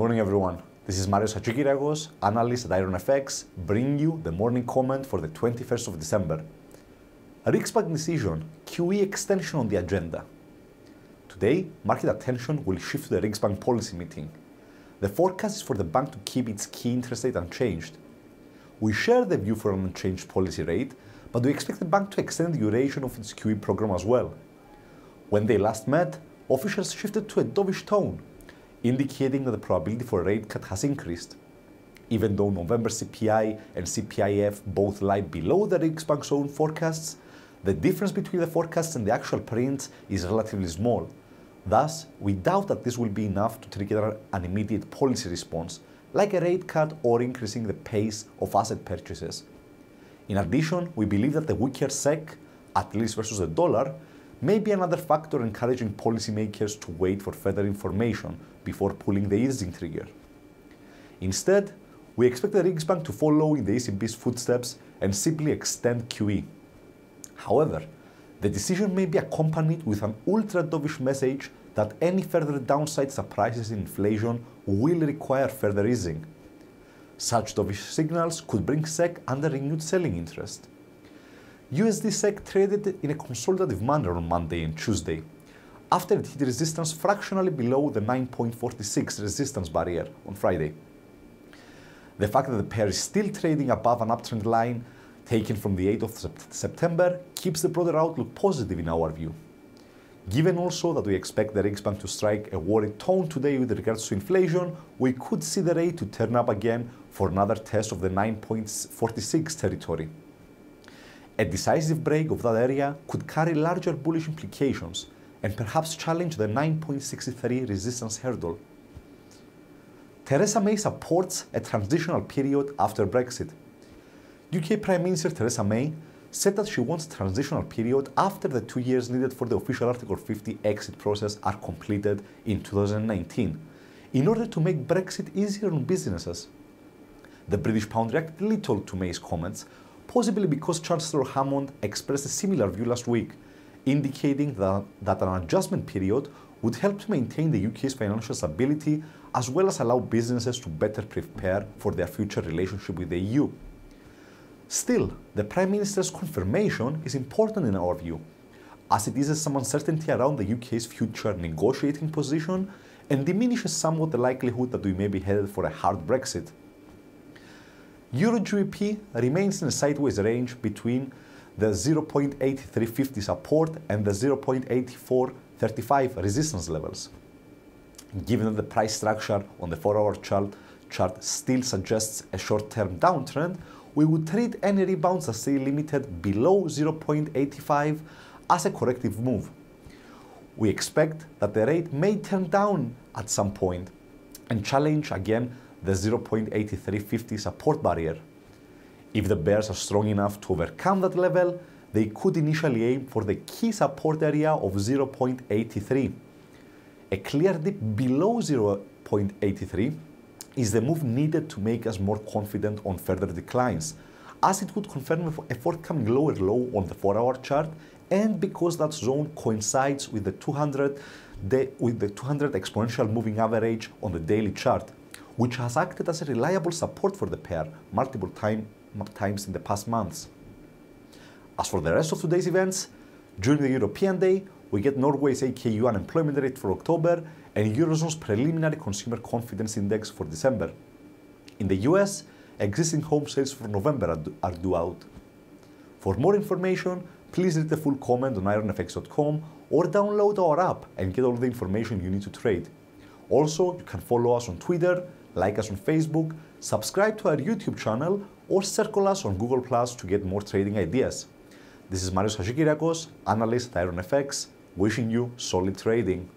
Good morning, everyone. This is Hadjikyriacos, analyst at IronFX, bringing you the morning comment for the 21st of December. A Riksbank decision, QE extension on the agenda. Today, market attention will shift to the Riksbank policy meeting. The forecast is for the bank to keep its key interest rate unchanged. We share the view for an unchanged policy rate, but we expect the bank to extend the duration of its QE program as well. When they last met, officials shifted to a dovish tone, indicating that the probability for a rate cut has increased. Even though November CPI and CPIF both lie below the Riksbank's own forecasts, the difference between the forecasts and the actual print is relatively small. Thus, we doubt that this will be enough to trigger an immediate policy response, like a rate cut or increasing the pace of asset purchases. In addition, we believe that the weaker SEK, at least versus the dollar, may be another factor encouraging policymakers to wait for further information before pulling the easing trigger. Instead, we expect the Riksbank to follow in the ECB's footsteps and simply extend QE. However, the decision may be accompanied with an ultra-dovish message that any further downside surprises in inflation will require further easing. Such dovish signals could bring SEK under renewed selling interest. USD SEK traded in a consolidative manner on Monday and Tuesday, after it hit resistance fractionally below the 9.46 resistance barrier on Friday. The fact that the pair is still trading above an uptrend line taken from the 8th of September keeps the broader outlook positive in our view. Given also that we expect the Riksbank to strike a worried tone today with regards to inflation, we could see the rate to turn up again for another test of the 9.46 territory. A decisive break of that area could carry larger bullish implications and perhaps challenge the 9.63 resistance hurdle. Theresa May supports a transitional period after Brexit. UK Prime Minister Theresa May said that she wants a transitional period after the 2 years needed for the official Article 50 exit process are completed in 2019, in order to make Brexit easier on businesses. The British pound reacted little to May's comments, possibly because Chancellor Hammond expressed a similar view last week, indicating that an adjustment period would help to maintain the UK's financial stability as well as allow businesses to better prepare for their future relationship with the EU. Still, the Prime Minister's confirmation is important in our view, as it eases some uncertainty around the UK's future negotiating position and diminishes somewhat the likelihood that we may be headed for a hard Brexit. Euro GBP remains in a sideways range between the 0.8350 support and the 0.8435 resistance levels. Given that the price structure on the 4-hour chart still suggests a short-term downtrend, we would treat any rebounds that stay limited below 0.85 as a corrective move. We expect that the rate may turn down at some point and challenge again the 0.8350 support barrier. If the bears are strong enough to overcome that level, they could initially aim for the key support area of 0.83. A clear dip below 0.83 is the move needed to make us more confident on further declines, as it would confirm a forthcoming lower low on the 4-hour chart and because that zone coincides with the 200 exponential moving average on the daily chart, which has acted as a reliable support for the pair multiple times in the past months. As for the rest of today's events, during the European Day, we get Norway's AKU unemployment rate for October and Eurozone's preliminary consumer confidence index for December. In the US, existing home sales for November are due out. For more information, please read the full comment on IronFX.com or download our app and get all the information you need to trade. Also, you can follow us on Twitter, like us on Facebook, subscribe to our YouTube channel, or circle us on Google Plus to get more trading ideas. This is Hadjikyriacos, analyst at IronFX, wishing you solid trading.